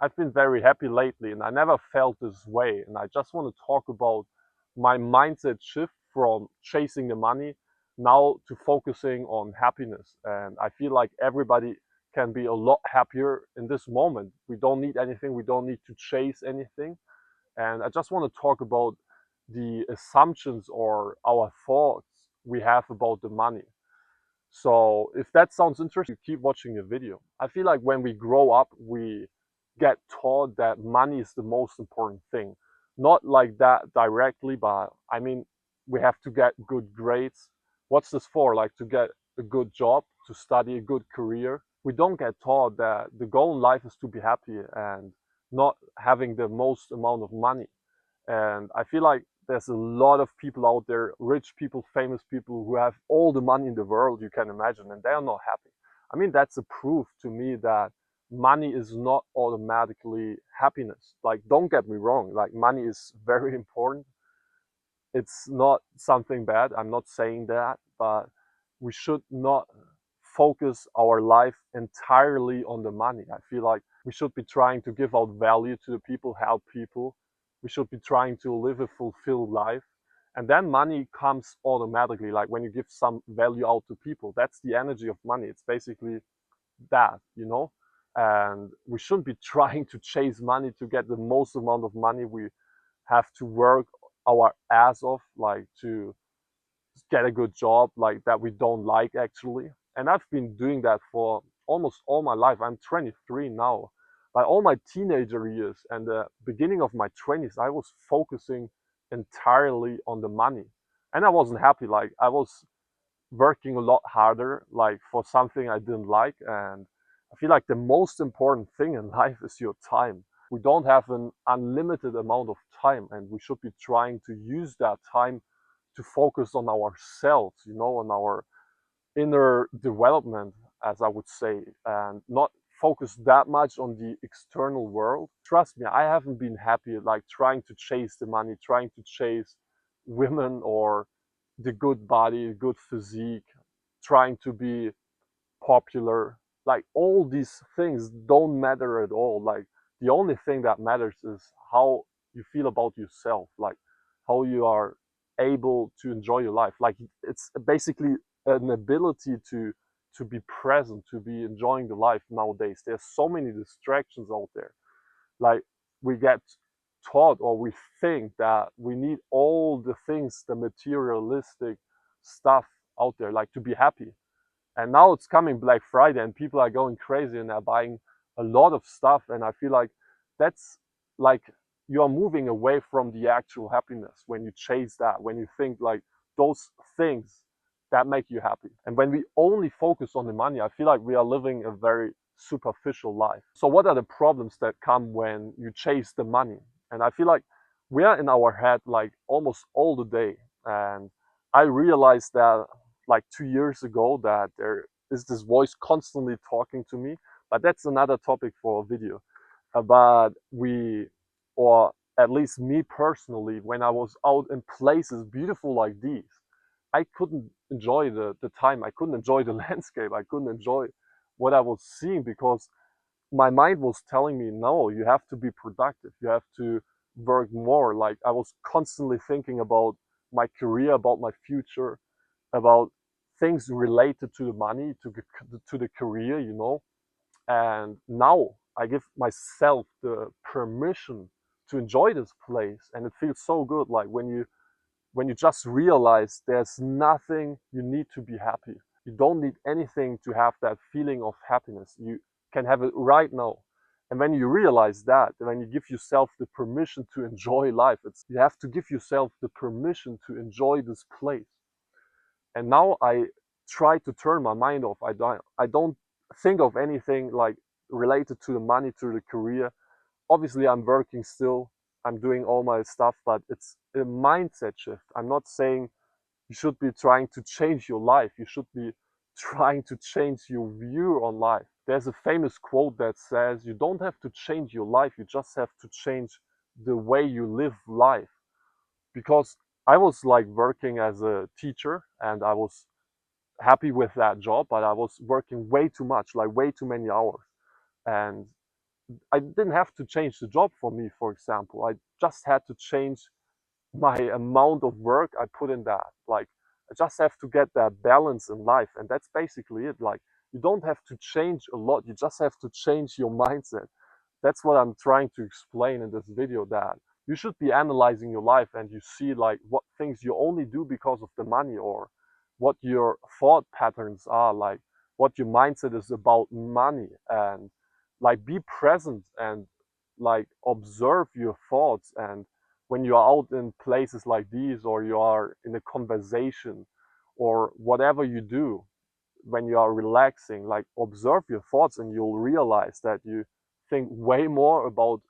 I've been very happy lately, and I never felt this way. And I just want to talk about my mindset shift from chasing the money now to focusing on happiness. And I feel like everybody can be a lot happier in this moment. We don't need anything, we don't need to chase anything. And I just want to talk about the assumptions or our thoughts we have about the money. So if that sounds interesting, keep watching the video. I feel like when we grow up, we get taught that money is the most important thing. Not like that directly, but I mean, we have to get good grades. What's this for? Like to get a good job, to study a good career. We don't get taught that the goal in life is to be happy and not having the most amount of money. And I feel like there's a lot of people out there, rich people, famous people, who have all the money in the world you can imagine, and they are not happy. I mean, that's a proof to me that money is not automatically happiness. Like, don't get me wrong, like, money is very important. It's not something bad. I'm not saying that, but we should not focus our life entirely on the money. I feel like we should be trying to give out value to the people, help people. We should be trying to live a fulfilled life. And then money comes automatically. Like when you give some value out to people, that's the energy of money. It's basically that, you know? And we shouldn't be trying to chase money to get the most amount of money. We have to work our ass off, like to get a good job, like that we don't like actually. And I've been doing that for almost all my life. I'm 23 now. By all my teenager years and the beginning of my 20s, I was focusing entirely on the money. And I wasn't happy. Like I was working a lot harder, like for something I didn't like. And I feel like the most important thing in life is your time. We don't have an unlimited amount of time, and we should be trying to use that time to focus on ourselves, you know, on our inner development, as I would say, and not focus that much on the external world. Trust me, I haven't been happy like trying to chase the money, trying to chase women or the good body, good physique, trying to be popular. Like all these things don't matter at all. Like the only thing that matters is how you feel about yourself, like how you are able to enjoy your life. Like it's basically an ability to be present, to be enjoying the life nowadays. There's so many distractions out there. Like we get taught or we think that we need all the things, the materialistic stuff out there, like to be happy. And now it's coming Black Friday and people are going crazy and they're buying a lot of stuff. And I feel like that's like you're moving away from the actual happiness when you chase that, when you think like those things that make you happy. And when we only focus on the money, I feel like we are living a very superficial life. So what are the problems that come when you chase the money? And I feel like we are in our head like almost all the day. And I realized that like 2 years ago that there is this voice constantly talking to me, but that's another topic for a video. But we, or at least me personally, when I was out in places beautiful like these, I couldn't enjoy the time. I couldn't enjoy the landscape. I couldn't enjoy what I was seeing because my mind was telling me, no, you have to be productive. You have to work more. Like I was constantly thinking about my career, about my future, about things related to the money, to the career, you know. And now I give myself the permission to enjoy this place, and it feels so good. Like when you just realize there's nothing you need to be happy. You don't need anything to have that feeling of happiness. You can have it right now. And when you realize that, when you give yourself the permission to enjoy life, you have to give yourself the permission to enjoy this place. And now I try to turn my mind off. I don't think of anything like related to the money, to the career. Obviously I'm working still, I'm doing all my stuff, but it's a mindset shift. I'm not saying you should be trying to change your life. You should be trying to change your view on life. There's a famous quote that says, you don't have to change your life, you just have to change the way you live life. Because I was like working as a teacher and I was happy with that job, but I was working way too much, like way too many hours. And I didn't have to change the job for me, for example. I just had to change my amount of work I put in that. Like, I just have to get that balance in life, and that's basically it. Like, you don't have to change a lot, you just have to change your mindset. That's what I'm trying to explain in this video, that you should be analyzing your life and you see like what things you only do because of the money, or what your thought patterns are, like what your mindset is about money, and like be present and like observe your thoughts. And when you are out in places like these, or you are in a conversation, or whatever you do, when you are relaxing, like observe your thoughts, and you'll realize that you think way more about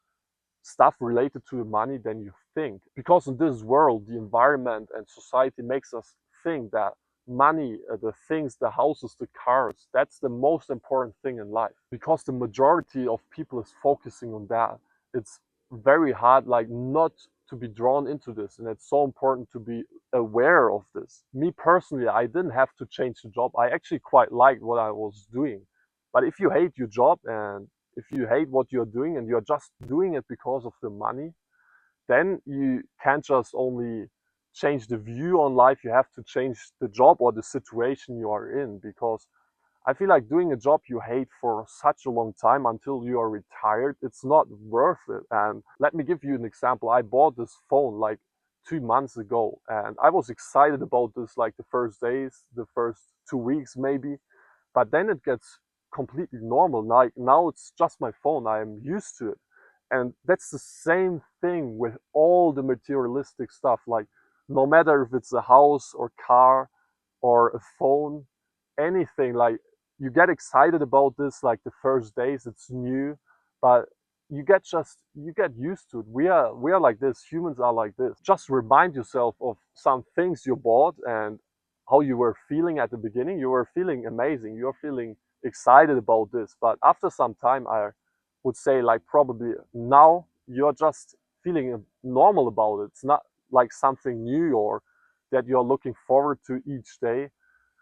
stuff related to money than you think. Because in this world, the environment and society makes us think that money, the things, the houses, the cars, that's the most important thing in life. Because the majority of people is focusing on that. It's very hard, like, not to be drawn into this, and it's so important to be aware of this. Me personally, I didn't have to change the job. I actually quite liked what I was doing. But if you hate your job, and if you hate what you're doing, and you're just doing it because of the money, then you can't just only change the view on life, you have to change the job or the situation you are in. Because I feel like doing a job you hate for such a long time until you are retired, it's not worth it. And let me give you an example. I bought this phone like 2 months ago, and I was excited about this like the first days, the first 2 weeks maybe. But then it gets completely normal. Like, now it's just my phone. I am used to it. And that's the same thing with all the materialistic stuff. Like, no matter if it's a house or car or a phone, anything, like, you get excited about this like the first days, it's new, but you get used to it. We are like this, humans are like this. Just remind yourself of some things you bought and how you were feeling at the beginning. You were feeling amazing, you're feeling excited about this, but after some time, I would say, like, probably now you're just feeling normal about it. It's not like something new or that you're looking forward to each day.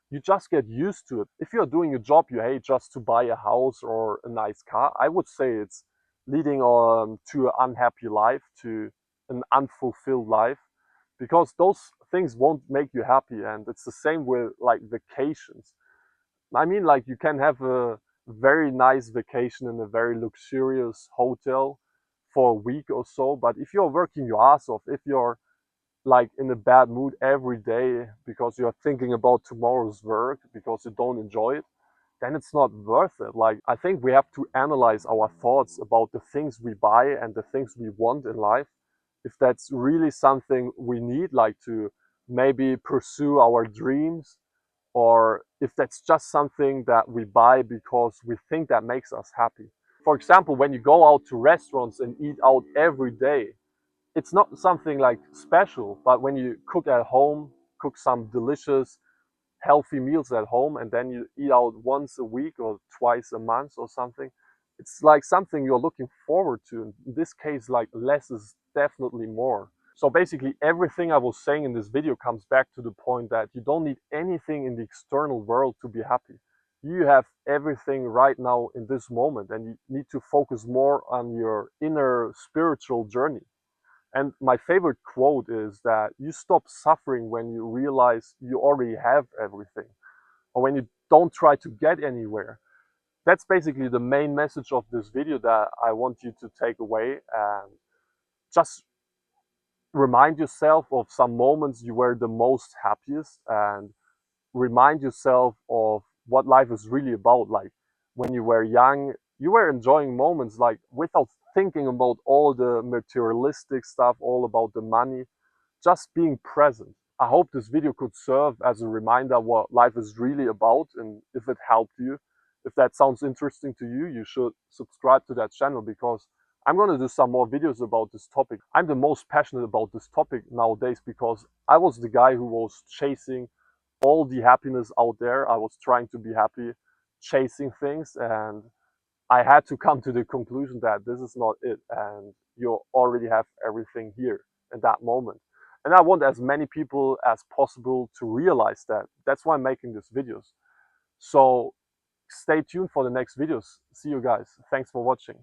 You just get used to it. If you're doing a job you hate just to buy a house or a nice car, I would say it's leading to an unhappy life, to an unfulfilled life, because those things won't make you happy. And it's the same with like vacations. I mean, like, you can have a very nice vacation in a very luxurious hotel for a week or so, but if you're working your ass off, if you're like in a bad mood every day because you're thinking about tomorrow's work because you don't enjoy it, then it's not worth it. Like, I think we have to analyze our thoughts about the things we buy and the things we want in life. If that's really something we need, like to maybe pursue our dreams, or if that's just something that we buy because we think that makes us happy. For example, when you go out to restaurants and eat out every day, it's not something like special, but when you cook at home, cook some delicious, healthy meals at home, and then you eat out once a week or twice a month or something, it's like something you're looking forward to. In this case, like, less is definitely more. So basically, everything I was saying in this video comes back to the point that you don't need anything in the external world to be happy. You have everything right now in this moment, and you need to focus more on your inner spiritual journey. And my favorite quote is that you stop suffering when you realize you already have everything, or when you don't try to get anywhere. That's basically the main message of this video that I want you to take away. And just remind yourself of some moments you were the most happiest, and remind yourself of what life is really about. Like, when you were young, you were enjoying moments, like, without thinking about all the materialistic stuff, all about the money, just being present. I hope this video could serve as a reminder what life is really about, and if it helped you, if that sounds interesting to you, you should subscribe to that channel, because I'm going to do some more videos about this topic. I'm the most passionate about this topic nowadays because I was the guy who was chasing all the happiness out there. I was trying to be happy, chasing things, and I had to come to the conclusion that this is not it, and you already have everything here in that moment. And I want as many people as possible to realize that. That's why I'm making these videos. So stay tuned for the next videos. See you guys. Thanks for watching.